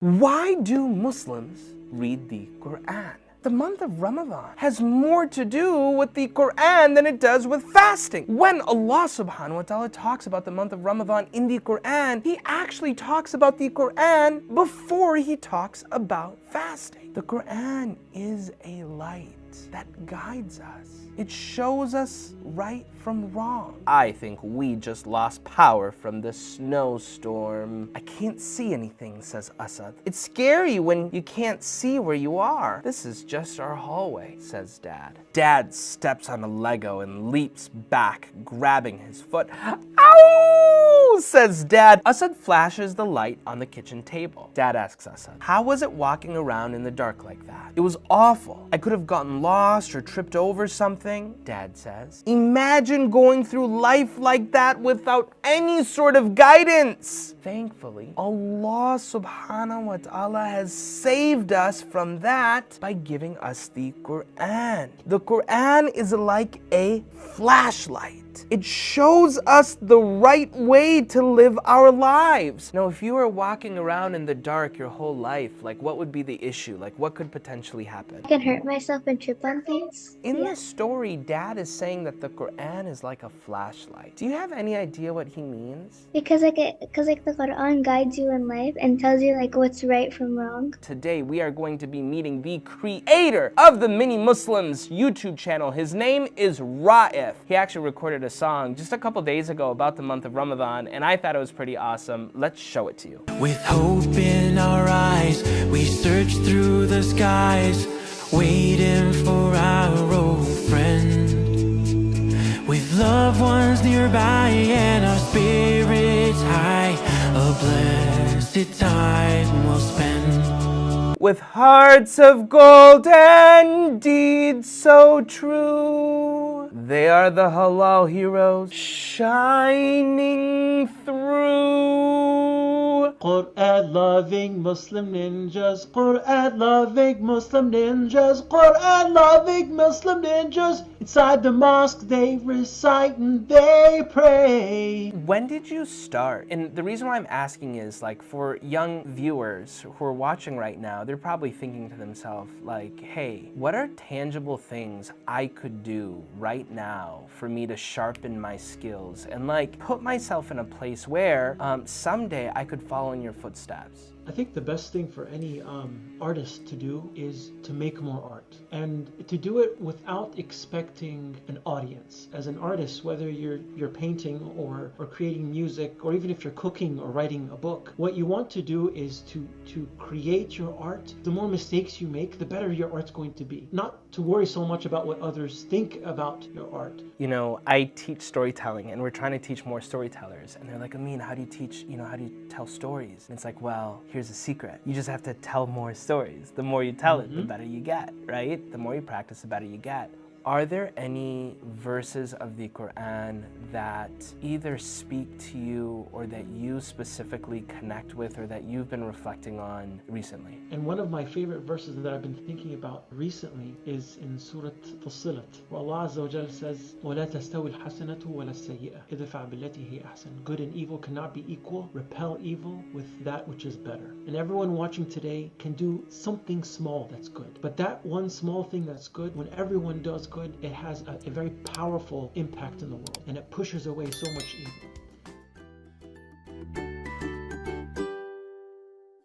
Why do Muslims read the Qur'an? The month of Ramadan has more to do with the Qur'an than it does with fasting. When Allah subhanahu wa ta'ala talks about the month of Ramadan in the Qur'an, He actually talks about the Qur'an before He talks about fasting. The Qur'an is a light that guides us. It shows us right from wrong. I think we just lost power from the snowstorm. I can't see anything, says Asad. It's scary when you can't see where you are. This is just our hallway, says Dad. Dad steps on a Lego and leaps back, grabbing his foot. Ow! Says Dad. Asad flashes the light on the kitchen table. Dad asks Asad, how was it walking around in the dark like that? It was awful. I could have gotten lost or tripped over something, Dad says. Imagine going through life like that without any sort of guidance. Thankfully, Allah subhanahu wa ta'ala has saved us from that by giving us the Qur'an. The Qur'an is like a flashlight. It shows us the right way to live our lives. Now, if you were walking around in the dark your whole life, like what would be the issue? Like what could potentially happen? I can hurt myself and trip on things. In the story, Dad is saying that the Qur'an is like a flashlight. Do you have any idea what he means? Because the Qur'an guides you in life and tells you like what's right from wrong. Today we are going to be meeting the creator of the MiniMuslims YouTube channel. His name is Raef. He actually recorded a song just a couple days ago about the month of Ramadan, and I thought it was pretty awesome. Let's show it to you. With hope in our eyes, we search through the skies, waiting for our old friend. With loved ones nearby and our spirits high, a blessed time we'll spend. With hearts of gold and deeds so true, they are the halal heroes shining through. Qur'an loving Muslim ninjas, Qur'an loving Muslim ninjas, Qur'an loving Muslim ninjas. Inside the mosque they recite and they pray. When did you start? And the reason why I'm asking is like for young viewers who are watching right now, they're probably thinking to themselves like, hey, what are tangible things I could do right now for me to sharpen my skills and like put myself in a place where someday I could follow in your footsteps? I think the best thing for any artist to do is to make more art, and to do it without expecting an audience. As an artist, whether you're painting or creating music, or even if you're cooking or writing a book, what you want to do is to create your art. The more mistakes you make, the better your art's going to be. Not to worry so much about what others think about your art. You know, I teach storytelling, and we're trying to teach more storytellers, and they're like, Amin, how do you teach, how do you tell stories? And it's like, well, here's a secret. You just have to tell more stories. The more you tell it, the better you get, right? The more you practice, the better you get. Are there any verses of the Qur'an that either speak to you or that you specifically connect with or that you've been reflecting on recently? And one of my favorite verses that I've been thinking about recently is in Surah Fussilat, where Allah Azza wa Jalla says, وَلَا تَسْتَوِي الْحَسَنَةُ وَلَا السَّيِّئَةُ إِدْفَعْ بِالَّتِي هِيَ أَحْسَنُ. Good and evil cannot be equal. Repel evil with that which is better. And everyone watching today can do something small that's good. But that one small thing that's good, when everyone does good, it has a very powerful impact in the world, and it pushes away so much evil.